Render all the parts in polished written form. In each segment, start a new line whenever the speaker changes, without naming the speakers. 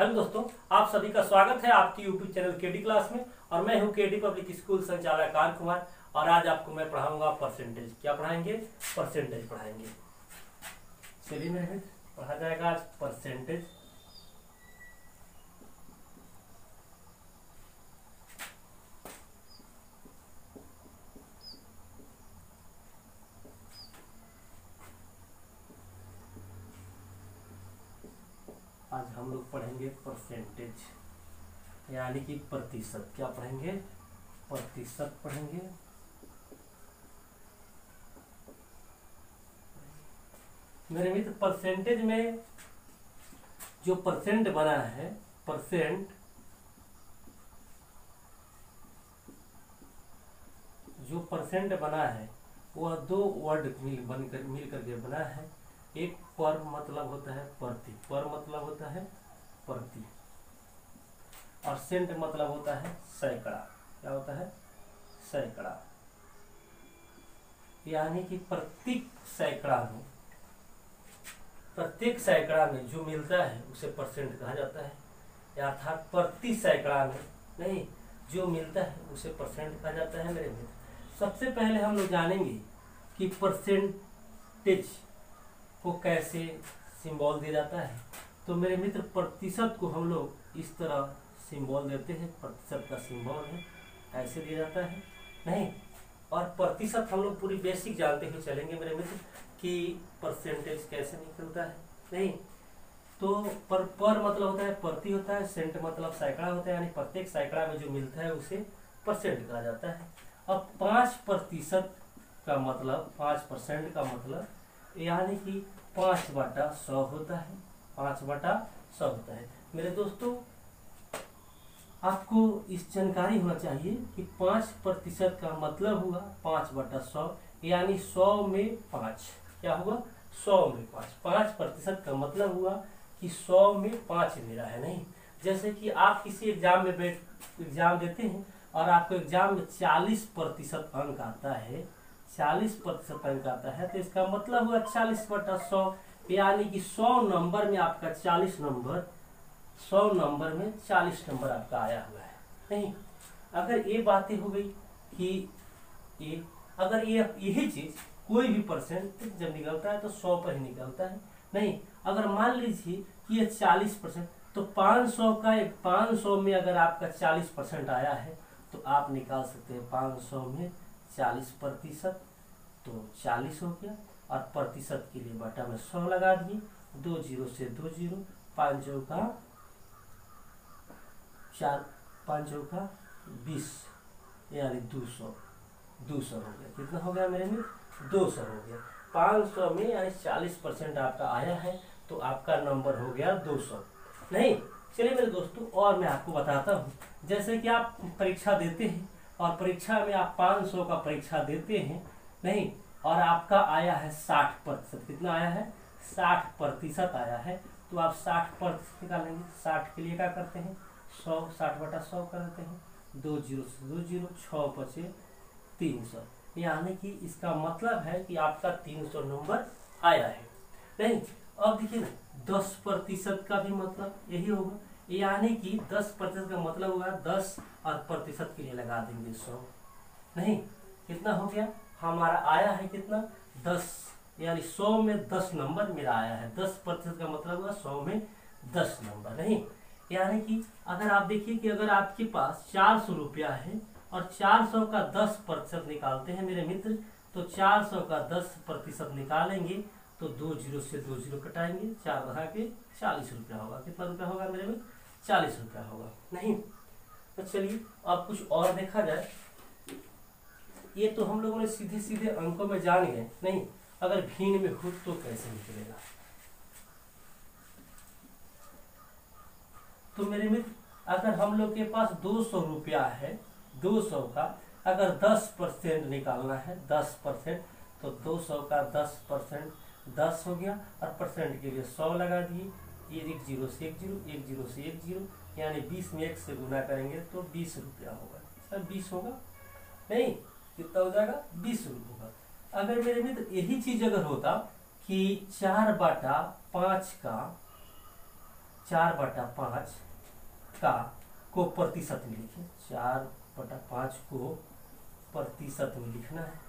Hello दोस्तों, आप सभी का स्वागत है आपकी यूट्यूब चैनल केडी क्लास में। और मैं हूं केडी पब्लिक स्कूल संचालक आर कुमार। और आज आपको मैं पढ़ाऊंगा परसेंटेज। क्या पढ़ाएंगे? परसेंटेज पढ़ाएंगे। चलिए मेरे पढ़ा जाएगा आज परसेंटेज। आज हम लोग पढ़ेंगे परसेंटेज यानी कि प्रतिशत। क्या पढ़ेंगे? प्रतिशत पढ़ेंगे। मेरे मित्र, परसेंटेज में जो परसेंट बना है, परसेंट जो परसेंट बना है वह दो वर्ड मिल करके बना है। एक पर मतलब होता है प्रति, पर मतलब होता है प्रति, और सेंट मतलब होता है सैकड़ा। क्या होता है? सैकड़ा। यानी कि प्रत्येक सैकड़ा में जो मिलता है उसे परसेंट कहा जाता है। अर्थात प्रति सैकड़ा में नहीं, जो मिलता है उसे परसेंट कहा जाता है। मेरे मित्र, सबसे पहले हम लोग जानेंगे कि परसेंटेज को कैसे सिंबल दिया जाता है। तो मेरे मित्र, प्रतिशत को हम लोग इस तरह सिंबल देते हैं। प्रतिशत का सिंबल है, ऐसे दिया जाता है नहीं। और प्रतिशत हम लोग पूरी बेसिक जानते हुए चलेंगे मेरे मित्र कि परसेंटेज कैसे निकलता है नहीं। तो पर मतलब होता है प्रति होता है, सेंट मतलब सैकड़ा होता है, यानी प्रत्येक सैकड़ा में जो मिलता है उसे परसेंट कहा जाता है। अब 5% का मतलब 5% का मतलब यानी कि 5/100 होता है। 5/100 होता है। मेरे दोस्तों, आपको इस जानकारी होना चाहिए कि 5% का मतलब हुआ 5/100, यानी 100 में 5। क्या हुआ? 100 में 5। 5% का मतलब हुआ कि 100 में 5 मेरा है नहीं। जैसे कि आप किसी एग्जाम में एग्जाम देते हैं और आपको एग्जाम में 40% अंक आता है, 40% अंक आता है, तो इसका मतलब हुआ 40/100, यानी कि 100 नंबर में आपका 40 नंबर, 100 नंबर में 40 नंबर आपका आया हुआ है नहीं। अगर ये बातें हो गई कि अगर यही चीज कोई भी परसेंट जब निकलता है तो 100 पर ही निकलता है नहीं। अगर मान लीजिए कि ये 40%, तो 500 में अगर आपका 40% आया है तो आप निकाल सकते हैं 500 में 40%, तो 40 हो गया। और प्रतिशत के लिए बटा में 100 लगा दिए, 2 जीरो से 2 जीरो, 5 का 4, 5 का 20, यानी 200 हो गया। कितना हो गया मेरे में? 200 हो गया। 500 में यानी 40% आपका आया है तो आपका नंबर हो गया 200 नहीं। चलिए मेरे दोस्तों, और मैं आपको बताता हूँ। जैसे कि आप परीक्षा देते हैं और परीक्षा में आप 500 का परीक्षा देते हैं नहीं, और आपका आया है 60%। कितना आया है? 60% आया है। तो आप 60% निकालेंगे। 60 के लिए क्या करते हैं? 100, 60/100 कर देते हैं। 2 जीरो से 2 जीरो, 6 बचे 300, यानी कि इसका मतलब है कि आपका 300 नंबर आया है नहीं। अब देखिए ना, 10% का भी मतलब यही होगा, यानी कि 10% का मतलब होगा 10, और प्रतिशत के लिए लगा देंगे 100 नहीं। कितना हो गया? हमारा आया है कितना? 10, यानी 100 में 10 नंबर मेरा आया है। 10% का मतलब हुआ 100 में 10 नंबर नहीं। यानी कि अगर आप देखिए कि अगर आपके पास 400 रुपया है और 400 का 10% निकालते हैं मेरे मित्र, तो 400 का 10% निकालेंगे तो 2 जीरो से 2 जीरो कटाएंगे, 4 बढ़ा के 40 रुपया होगा। कितना रुपया होगा मेरे में? 40 रुपया होगा नहीं। तो चलिए अब कुछ और देखा जाए। ये तो हम लोगों ने सीधे सीधे अंकों में जान गए नहीं। अगर भिन्न में हो तो कैसे निकलेगा? तो मेरे मित्र, अगर हम लोग के पास 200 रुपया है, 200 का अगर 10% निकालना है, 10%, तो 200 का 10% 10 हो गया, और परसेंट के लिए 100 लगा दिए। ये 1 जीरो से 1 जीरो, 1 जीरो से 1 जीरो, यानी 20 में 1 से गुना करेंगे तो 20 रुपया होगा। सर 20 होगा नहीं? कितना हो जाएगा? 20 रुपये होगा। अगर मेरे मित्र यही चीज अगर होता कि 4/5 का 4/5 को प्रतिशत में लिखें। 4/5 को प्रतिशत में लिखना है।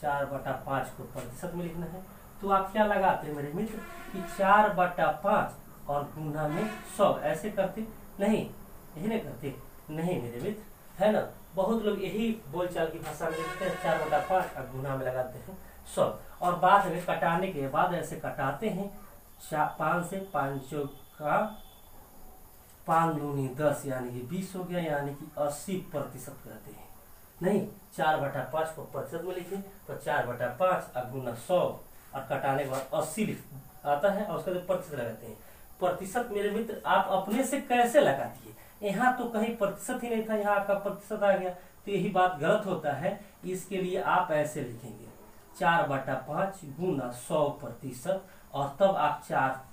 4/5 को प्रतिशत में लिखना है। तो आप क्या लगाते हैं मेरे मित्र कि 4/5 और गुना में 100, ऐसे करते नहीं, यही नहीं करते नहीं मेरे मित्र, है ना। बहुत लोग यही बोलचाल की भाषा में लिखते हैं 4/5 और गुना में लगाते हैं 100, और बाद में कटाने के बाद ऐसे कटाते हैं 5 से 5 का 5 दूनी 10 यानी कि 20 हो गया, यानी कि 80% कहते हैं। नहीं, 4/5 को प्रतिशत में लिखें तो 4/5 और गुना 100 और कटाने के बाद 80 आता है, और उसका प्रतिशत लगाते हैं। प्रतिशत मेरे मित्र आप अपने से कैसे लगा दिए, यहाँ तो कहीं प्रतिशत ही नहीं था, यहाँ आपका प्रतिशत आ गया, तो यही बात गलत होता है। इसके लिए आप ऐसे लिखेंगे 4/5 गुना 100%, और तब आप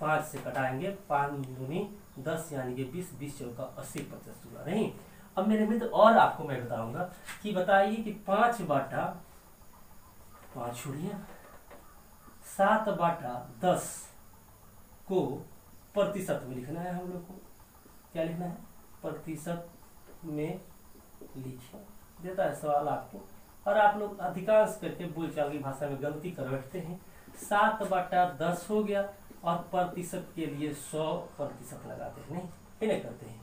5 से कटाएंगे 5 दूनी 10 यानी कि 20, 20 चौका 80% हुआ। नहीं, अब मेरे मित्र और आपको मैं बताऊंगा कि बताइए कि 5/5 छोड़िए 7/10 को प्रतिशत में लिखना है। हम लोग को क्या लिखना है, प्रतिशत में लिखिए, देता है सवाल आपको, और आप लोग अधिकांश करके बोलचाल की भाषा में गलती कर बैठते हैं। 7/10 हो गया, और प्रतिशत के लिए 100% लगाते हैं, नहीं ये नहीं करते हैं,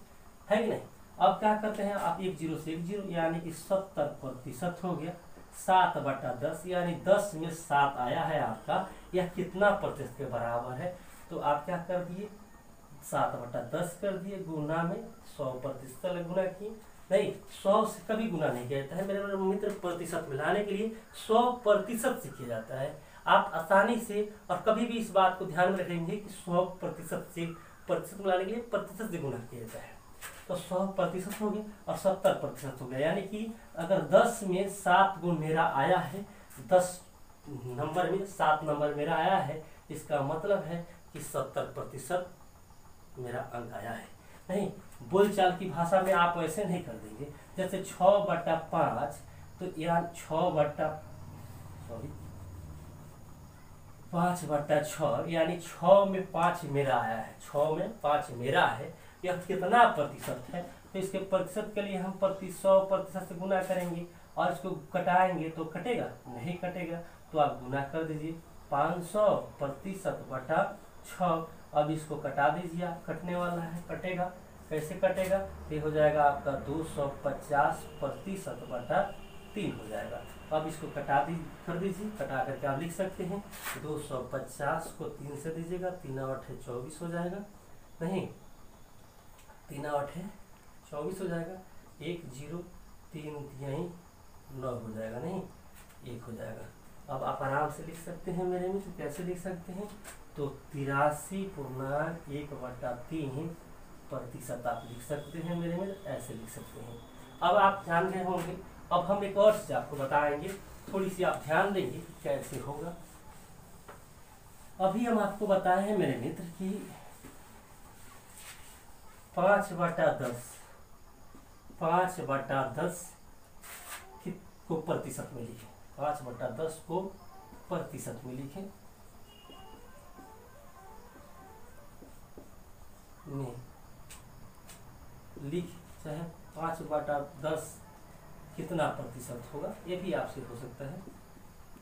है कि नहीं। अब क्या करते हैं आप, 1 0 से 1 0 यानी कि 70% हो गया। 7/10 यानी 10 में 7 आया है आपका, यह कितना प्रतिशत के बराबर है, तो आप क्या कर दिए 7/10 कर दिए, गुना में 100% गुना किए। नहीं, 100 से कभी गुना नहीं किया जाता है मेरे मित्र, प्रतिशत मिलाने के लिए 100% से किया जाता है। आप आसानी से और कभी भी इस बात को ध्यान में रखेंगे कि 100% से प्रतिशत मिलाने के लिए प्रतिशत से गुना किया जाता है। तो 100% हो गया और 70% हो गया, यानी कि अगर 10 में 7 गुण मेरा आया है, 10 नंबर में 7 नंबर मेरा आया है, इसका मतलब है कि 70% मेरा अंक आया है। नहीं, बोलचाल की भाषा में आप ऐसे नहीं कर देंगे, जैसे 6/5 तो यार 5/6 यानी 6 में 5 मेरा आया है, 6 में 5 मेरा है, यह कितना प्रतिशत है, तो इसके प्रतिशत के लिए हम 100% से गुना करेंगे, और इसको कटाएंगे तो कटेगा नहीं कटेगा, तो आप गुना कर दीजिए 500%/6। अब इसको कटा दीजिए, आप कटने वाला है, कटेगा कैसे कटेगा, ये हो जाएगा आपका 250%/3 हो जाएगा। अब इसको कटा कर दीजिए, कटा करके आप लिख सकते हैं 250 को 3 से दीजिएगा, 3 8 24 हो जाएगा, नहीं 3 8 24 हो जाएगा, 1 0 3 यहीं 9 हो जाएगा, नहीं 1 हो जाएगा। अब आप आराम से लिख सकते हैं मेरे मित्र, कैसे लिख सकते हैं, तो 83.1/3% आप लिख सकते हैं मेरे मित्र, ऐसे लिख सकते हैं। अब आप जान गए होंगे, अब हम एक और चीज आपको बताएंगे, थोड़ी सी आप ध्यान देंगे कि कैसे होगा। अभी हम आपको बताए हैं मेरे मित्र कि 5/10 को प्रतिशत में लिखें, 5/10 को प्रतिशत में लिखें, नहीं लिख चाहे 5/10 कितना प्रतिशत होगा, ये भी आपसे हो सकता है,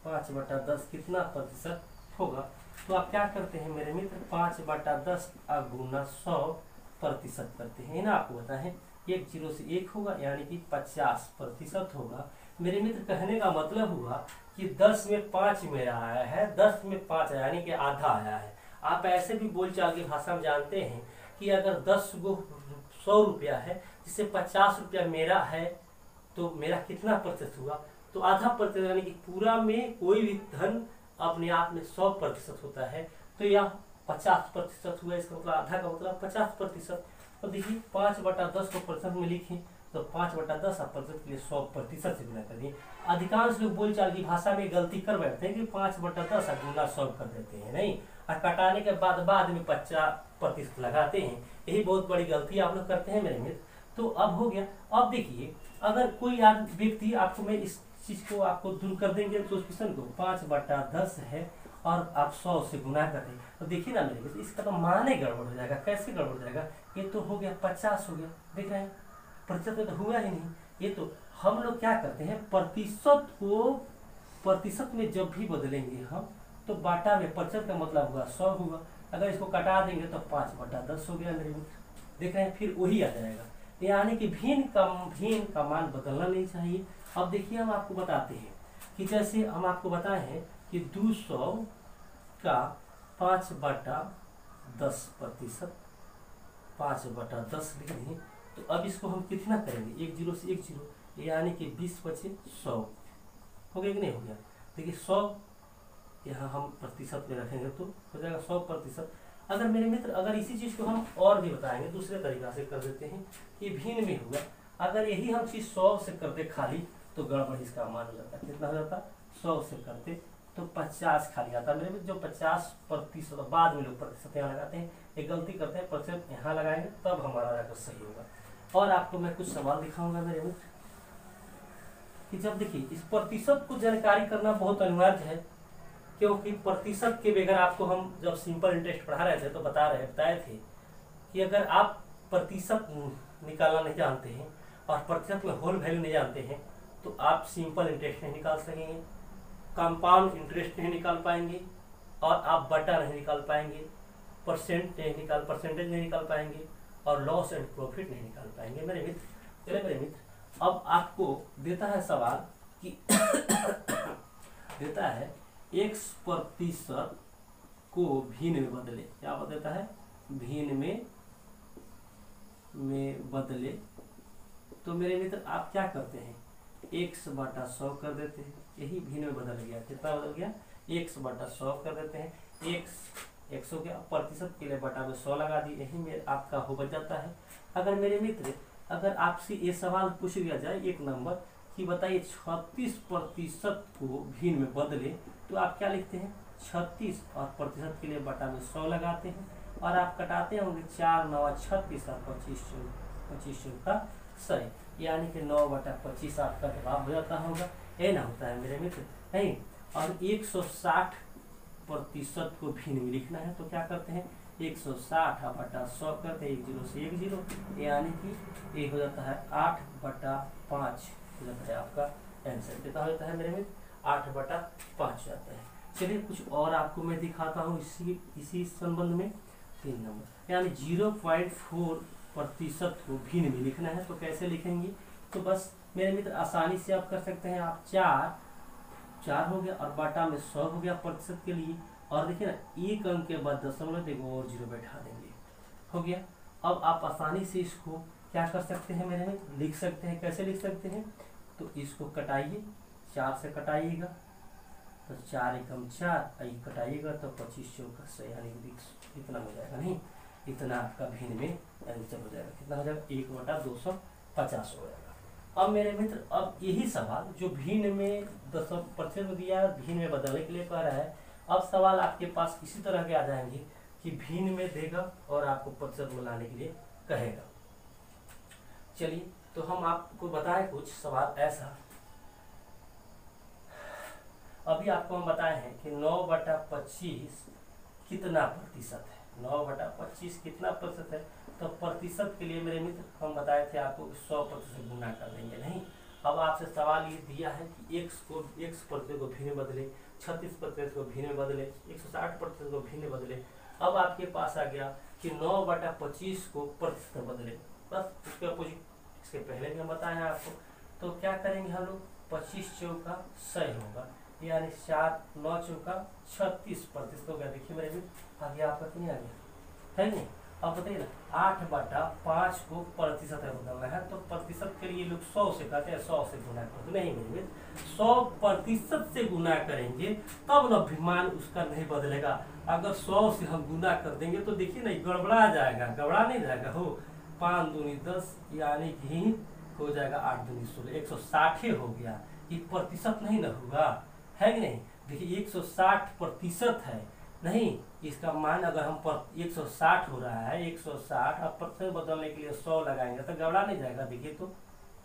5/10 कितना प्रतिशत होगा। तो आप क्या करते हैं मेरे मित्र, 5/10 गुना 100% करते हैं ना, आपको बताएं 1 0 से 1 होगा, यानी कि 50% होगा। मेरे मित्र कहने का मतलब हुआ कि 10 में 5 मेरा आया है, 10 में 5 यानी कि आधा आया है। आप ऐसे भी बोलचाल की भाषा में जानते हैं कि अगर 10 गो 100 रुपया है, जिससे 50 रुपया मेरा है, तो मेरा कितना प्रतिशत हुआ, तो आधा प्रतिशत, यानी कि पूरा में कोई भी धन अपने आप में 100% होता है, तो यह 50% हुआ, इसका मतलब आधा का मतलब 50%। तो देखिए 5/10 को प्रतिशत में लिखें तो 5/10 आप प्रतिशत के लिए 100% से गुना करिए। अधिकांश लोग बोलचाल की भाषा में गलती कर बैठते हैं कि 5/10 गुना 100 कर देते हैं, नहीं, और कटाने के बाद में 50% लगाते हैं, यही बहुत बड़ी गलती आप लोग करते हैं मेरे मित्र। तो अब हो गया। अब देखिए अगर कोई व्यक्ति आपको, मैं इस चीज को आपको दूर कर देंगे, तो उस क्वेश्चन को 5/10 है और आप 100 से गुना करें तो देखिए ना मेरे मित्र, इसका तो मान ही गड़बड़ हो जाएगा। कैसे गड़बड़ हो जाएगा? ये तो हो गया 50 हो गया, देख रहे हैं प्रतिशत में तो हुआ ही नहीं। ये तो हम लोग क्या करते हैं, प्रतिशत को प्रतिशत में जब भी बदलेंगे हम तो बाटा में प्रतिशत का मतलब हुआ 100 हुआ। अगर इसको कटा देंगे तो 5/10 हो गया मेरे मित्र, देख रहे हैं फिर वही आ जाएगा। यानी कि भिन्न का मान बदलना नहीं चाहिए। अब देखिए हम आपको बताते हैं कि जैसे हम आपको बताए हैं कि 200 का 5/10 प्रतिशत, 5/10 लिख दें तो अब इसको हम कितना करेंगे, 1 0 से 1 0, यानी कि 20 बचे 100 हो गया कि नहीं हो गया। देखिए 100 यहाँ हम प्रतिशत में रखेंगे तो हो जाएगा 100%। अगर मेरे मित्र अगर इसी चीज़ को हम और भी बताएंगे दूसरे तरीका से कर देते हैं कि भिन्न में होगा। अगर यही हम चीज़ 100 से करते खाली तो गड़बड़ इसका मान हो जाता है। कितना हो जाता? 100 से करते तो 50 खाली आता है मेरे मित्र। जो 50% बाद में लोग प्रतिशत यहाँ लगाते हैं, एक गलती करते हैं, प्रतिशत यहाँ लगाएंगे तब हमारा जाकर सही होगा। और आपको मैं कुछ सवाल दिखाऊंगा मेरे मित्र कि जब देखिए इस प्रतिशत को जानकारी करना बहुत अनिवार्य है, क्योंकि प्रतिशत के बगैर आपको हम जब सिंपल इंटरेस्ट पढ़ा रहे थे तो बताए थे कि अगर आप प्रतिशत निकालना नहीं जानते हैं और प्रतिशत में होल वैल्यू नहीं जानते हैं तो आप सिंपल इंटरेस्ट नहीं निकाल सकेंगे, कंपाउंड इंटरेस्ट नहीं निकाल पाएंगे और आप बटा नहीं निकाल पाएंगे, परसेंटेज नहीं निकाल पाएंगे और लॉस एंड प्रॉफिट नहीं निकाल पाएंगे मेरे मित्र। चलिए मेरे मित्र अब आपको देता है सवाल कि देता है x% को भिन्न में बदले। क्या देता है? भिन्न में बदले। तो मेरे मित्र आप क्या करते हैं, x/100 कर देते हैं, यही भिन्न में बदल गया। कितना बदल गया? x/100 कर देते हैं। x हो गया, प्रतिशत के लिए बटा में 100 लगा दिए, यही में आपका हो बच जाता है। अगर मेरे मित्र अगर आपसे ये सवाल पूछ लिया जाए 1 नंबर कि बताइए 36% को भिन्न में बदले, तो आप क्या लिखते हैं? 36 और प्रतिशत के लिए बटा में 100 लगाते हैं और आप कटाते होंगे 4 9 36 और 25 का सही, यानी कि 9/25 आपका जवाब हो जाता होगा। ये ना होता है मेरे मित्र नहीं। और 160% को भिन्न में लिखना है तो क्या करते हैं, 160/100 करते हैं, 1 0 से 1 0, यानी कि ये हो जाता है 8/5 हो जाता है आपका आंसर। कितना हो जाता है मेरे मित्र? 8/5 हो जाता है। चलिए कुछ और आपको मैं दिखाता हूँ इसी संबंध में। 3 नंबर यानी 0.4% को भिन्न में लिखना है तो कैसे लिखेंगे? तो बस मेरे मित्र आसानी से आप कर सकते हैं। आप 4 हो गया और बाटा में 100 हो गया प्रतिशत के लिए, और देखिए ना एक अंक के बाद दशमलव देखो और 0 बैठा देंगे, हो गया। अब आप आसानी से इसको क्या कर सकते हैं मेरे में, लिख सकते हैं। कैसे लिख सकते हैं? तो इसको कटाइए, 4 से कटाइएगा तो 4 एकम 4, कटाइएगा तो 25 चौका सही, यानी इतना हो जाएगा, नहीं इतना आपका भिन्न में आंसर हो जाएगा। कितना हो जाएगा? 1/250 हो जाएगा। अब मेरे मित्र अब यही सवाल जो भिन्न में 10% में दिया है, भिन्न में बदलने के लिए कह रहा है। अब सवाल आपके पास इसी तरह के आ जाएंगे कि भिन्न में देगा और आपको प्रतिशत में लाने के लिए कहेगा। चलिए तो हम आपको बताएं कुछ सवाल ऐसा। अभी आपको हम बताए हैं कि 9/25 कितना प्रतिशत है, 9/25 कितना प्रतिशत है। तो प्रतिशत के लिए मेरे मित्र हम बताए थे आपको 100% गुना कर देंगे, नहीं। अब आपसे सवाल ये दिया है कि x प्रतिशत को भिन्न बदले, 36% को भिन्न बदले, 160% को भिन्न बदले। अब आपके पास आ गया कि 9/25 को प्रतिशत बदले, बस उसके अपोजिट इसके पहले भी हम बताए हैं आपको। तो क्या करेंगे हम लोग, 25 चौका 100 होगा, यानी 4 9 चौका 36% हो गया। देखिए मेरे भी आगे आपका कितनी आ गया है नहीं। अब बताइए ना 8/5 को प्रतिशत में बदलना है तो प्रतिशत के लिए लोग 100 से कहते हैं, 100 से गुना कर दो, नहीं मेरे 100% से गुना करेंगे तब न भिमान उसका नहीं बदलेगा। अगर 100 से हम गुना कर देंगे तो देखिए ना गड़बड़ा जाएगा, गड़बड़ा नहीं जाएगा। हो 5 दूनी 10 यानी कि हो जाएगा 8 दूनी 16, 160 हो गया। ये प्रतिशत नहीं ना होगा, है कि नहीं। देखिए 160% है, नहीं इसका मान अगर हम 160 हो रहा है, 160 अब प्रतिशत बदलने के लिए 100 लगाएंगे तो गड़बड़ा नहीं जाएगा। देखिए तो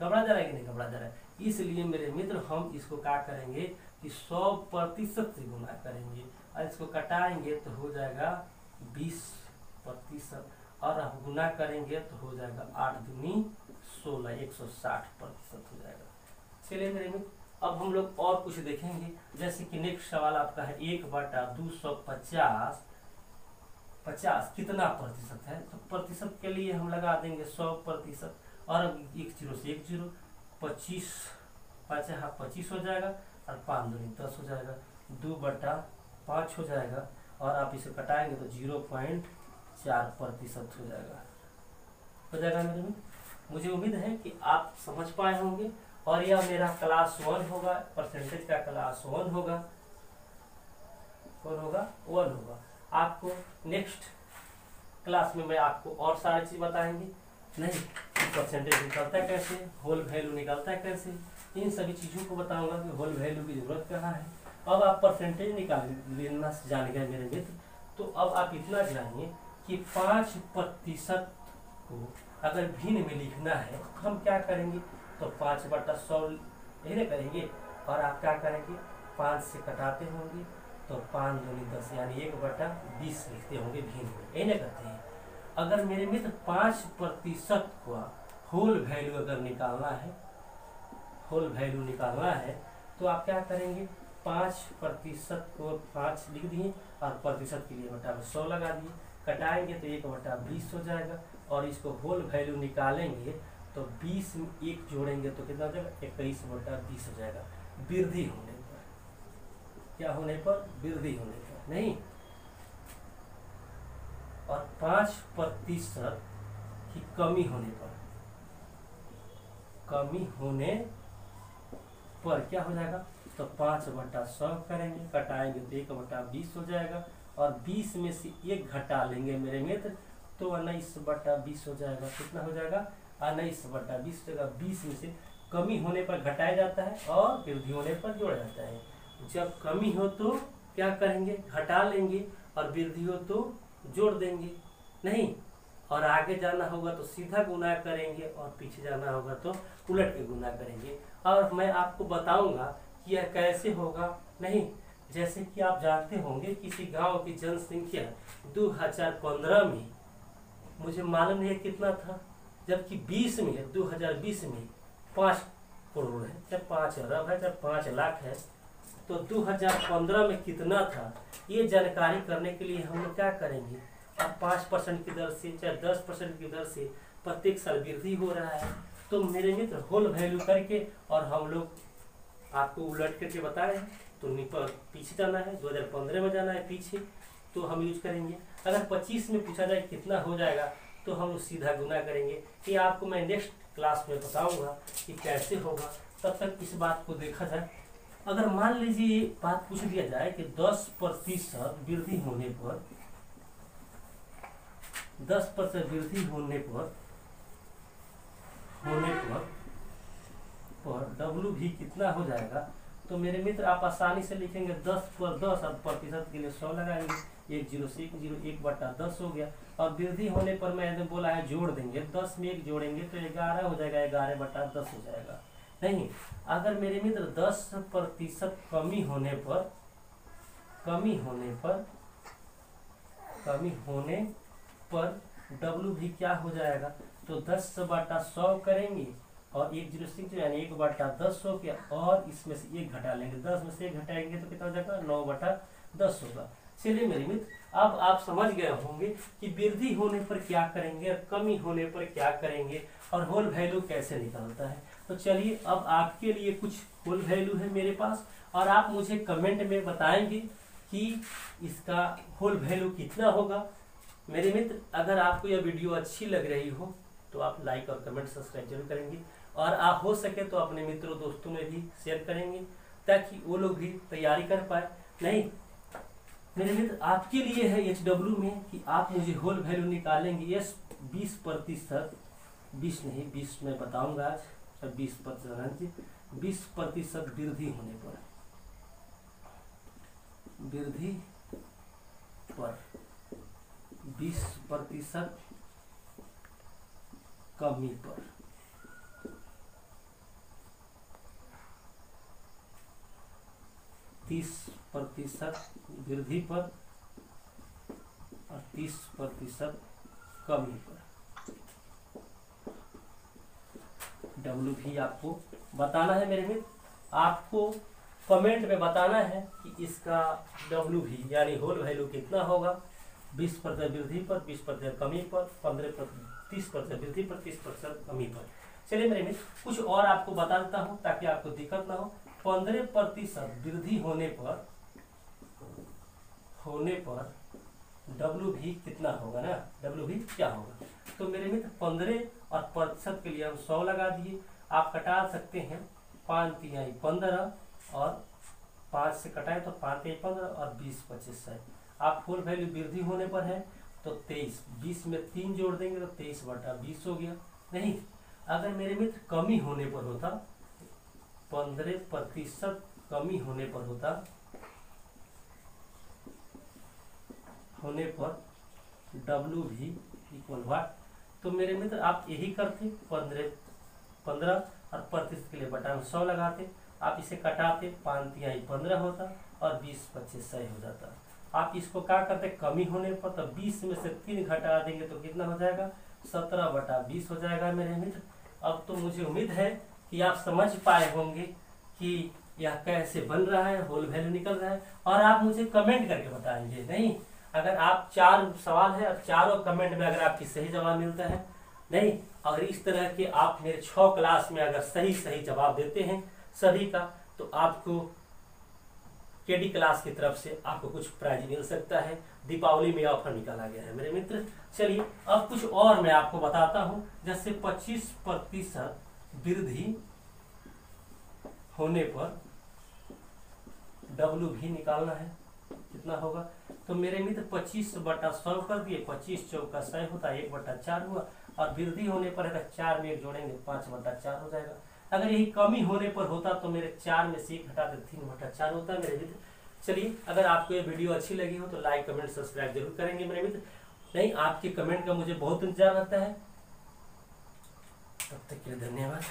गड़बड़ा जा रहा है कि नहीं गड़बड़ा जा रहा है। इसलिए मेरे मित्र हम इसको क्या करेंगे कि 100% से गुना करेंगे और इसको कटाएंगे तो हो जाएगा 20%, और अब गुना करेंगे तो हो जाएगा 8 दूनी 16, 160% हो जाएगा। चलिए मेरे मित्र, अब हम लोग और कुछ देखेंगे। जैसे कि नेक्स्ट सवाल आपका है 1/250 कितना प्रतिशत है। तो प्रतिशत के लिए हम लगा देंगे 100%, और अब एक जीरो से एक जीरो, 25 25 हो जाएगा, और 5 दूनी 10 हो जाएगा, 2/5 हो जाएगा, और आप इसे कटाएंगे तो 0.4% हो जाएगा मेरे में। मुझे उम्मीद है कि आप समझ पाए होंगे, और यह मेरा क्लास 1 होगा, परसेंटेज का क्लास 1 होगा, कौन होगा 1 होगा। आपको नेक्स्ट क्लास में मैं आपको और सारी चीज बताएंगे, नहीं परसेंटेज निकलता है कैसे, होल वैल्यू निकलता है कैसे, इन सभी चीज़ों को बताऊंगा कि होल वैल्यू की जरूरत कहाँ है। अब आप परसेंटेज निकाल लेना जान गए मेरे मित्र। तो अब आप इतना जानिए कि 5% को अगर भिन्न में लिखना है तो हम क्या करेंगे, तो 5/100 यही ना करेंगे, और आप क्या करेंगे 5 से कटाते होंगे तो 5 दूनी 10 यानी 1/20 लिखते होंगे भिन्न में, यही ना करते हैं। अगर मेरे मित्र 5% को होल वैल्यू अगर निकालना है, होल वैल्यू निकालना है तो आप क्या करेंगे, 5% को 5 लिख दिए और प्रतिशत के लिए बटा 100 लगा दिए, कटाएंगे तो 1/20 हो जाएगा, और इसको होल वैल्यू निकालेंगे तो 20 में 1 जोड़ेंगे तो कितना हो जाएगा, 21/20 हो जाएगा। वृद्धि होने पर, क्या होने पर, वृद्धि होने पर नहीं, और 5% की कमी होने पर, कमी होने पर क्या हो जाएगा, तो 5/100 करेंगे, कटाएंगे तो 1/20 हो जाएगा, और 20 में से 1 घटा लेंगे मेरे मित्र तो 19/20 हो जाएगा। कितना हो जाएगा, 19/20 जगह 20 में से कमी होने पर घटाया जाता है और वृद्धि होने पर जोड़ा जाता है। जब कमी हो तो क्या करेंगे, घटा लेंगे, और वृद्धि हो तो जोड़ देंगे, नहीं, और आगे जाना होगा तो सीधा गुना करेंगे, और पीछे जाना होगा तो उलट के गुना करेंगे। और मैं आपको बताऊंगा कि यह कैसे होगा, नहीं, जैसे कि आप जानते होंगे किसी गांव की जनसंख्या 2015 में मुझे मालूम नहीं है कितना था, जबकि 2020 में 5 करोड़ है, चाहे 5 अरब है, चाहे 5 लाख है, तो 2015 में कितना था, ये जानकारी करने के लिए हम लोग क्या करेंगे, अब 5% की दर से चाहे 10% की दर से प्रत्येक साल वृद्धि हो रहा है। तो मेरे मित्र होल वैल्यू करके और हम लोग आपको उलट करके बता रहे हैं, तो पीछे जाना है, 2015 में जाना है पीछे, तो हम यूज करेंगे। अगर 25 में पूछा जाए कितना हो जाएगा तो हम सीधा गुना करेंगे। ये आपको मैं नेक्स्ट क्लास में बताऊंगा कि कैसे होगा, तब तक इस बात को देखा जाए। अगर मान लीजिए ये बात पूछ दिया जाए कि 10% वृद्धि होने पर, 10% वृद्धि होने पर W भी कितना हो जाएगा, तो मेरे मित्र आप आसानी से लिखेंगे 10 पर 10 और प्रतिशत के लिए 100 लगाएंगे, 1 0 से 1 0, 1/10 हो गया, और वृद्धि होने पर मैंने बोला है जोड़ देंगे, 10 में 1 जोड़ेंगे तो 11 हो जाएगा, 11/10 हो जाएगा। नहीं, अगर मेरे मित्र 10% कमी होने पर W भी क्या हो जाएगा, तो 10/100 करेंगे और 1 0 6 यानी 1/10 हो गया, और इसमें से 1 घटा लेंगे, 10 में से 1 घटाएंगे तो कितना हो जाएगा, 9/10 होगा। चलिए मेरे मित्र अब आप समझ गए होंगे कि वृद्धि होने पर क्या करेंगे और कमी होने पर क्या करेंगे और होल वैल्यू कैसे निकलता है। तो चलिए अब आपके लिए कुछ होल वैल्यू है मेरे पास, और आप मुझे कमेंट में बताएंगे कि इसका होल वैल्यू कितना होगा। मेरे मित्र अगर आपको यह वीडियो अच्छी लग रही हो तो आप लाइक और कमेंट सब्सक्राइब जरूर करेंगे, और आप हो सके तो अपने मित्रों दोस्तों में भी शेयर करेंगे ताकि वो लोग भी तैयारी कर पाए। नहीं मेरे मित्र आपके लिए है HW में कि आप मुझे होल वैल्यू निकालेंगे। यस 20%, 20 नहीं 20 मैं बताऊंगा आज, 20% 20% वृद्धि होने पर, वृद्धि पर 20% कमी पर, वृद्धि पर और 30% कमी पर। डब्ल्यू भी आपको बताना है मेरे मित्र, आपको कमेंट में बताना है कि इसका डब्ल्यू भी यानी होल वैल्यू कितना होगा। 20% वृद्धि पर, 20% कमी पर, 30% वृद्धि पर, 30% कमी पर। चलिए मेरे मित्र कुछ और आपको बता देता हूँ ताकि आपको दिक्कत ना हो। 15% वृद्धि होने पर डब्ल्यू भी कितना होगा ना, डब्ल्यू भी क्या होगा। तो मेरे मित्र 15 और प्रतिशत के लिए हम 100 लगा दिए। आप कटा सकते हैं 5 तिहाई 15 और 5 से कटाए तो 5 तिहाई 15 और 20-25 है। आप फुल वैल्यू वृद्धि होने पर है तो 23, 20 में 3 जोड़ देंगे तो 23/20 हो गया। नहीं, अगर मेरे मित्र कमी होने पर होता, 15% कमी होने पर डब्ल्यू भी इक्वल वाट, तो मेरे मित्र आप यही करते 15 और प्रतिशत के लिए बटा में 100 लगाते, आप इसे कटाते 5 तिहाई 15 होता और 20-25 सही हो जाता। आप इसको क्या करते, कमी होने पर तो 20 में से 3 घटा देंगे तो कितना हो जाएगा, 17/20 हो जाएगा मेरे मित्र। अब तो मुझे उम्मीद है कि आप समझ पाए होंगे कि यह कैसे बन रहा है, होल वैल्यू निकल रहा है, और आप मुझे कमेंट करके बताएंगे। नहीं, अगर आप 4 सवाल है और चारों कमेंट में अगर आपकी सही जवाब मिलता है, नहीं, अगर इस तरह के आप मेरे 6 क्लास में अगर सही जवाब देते हैं सभी का, तो आपको केडी क्लास की तरफ से आपको कुछ प्राइज मिल सकता है। दीपावली में ऑफर निकाला गया है मेरे मित्र। चलिए अब कुछ और मैं आपको बताता हूं, जैसे 25% वृद्धि होने पर डब्ल्यू भी निकालना है, कितना होगा। तो मेरे मित्र 25/100 कर दिए, 25 चौका 100 होता है, 1/4 हुआ, और वृद्धि होने पर अगर 4 में 1 जोड़ेंगे 5/4 हो जाएगा। अगर यही कमी होने पर होता तो मेरे 4 में से 1 घटाते 3/4 होता है मेरे मित्र। चलिए, अगर आपको ये वीडियो अच्छी लगी हो तो लाइक कमेंट सब्सक्राइब जरूर करेंगे मेरे मित्र। नहीं, आपके कमेंट का मुझे बहुत इंतजार रहता है। तब तक के लिए धन्यवाद।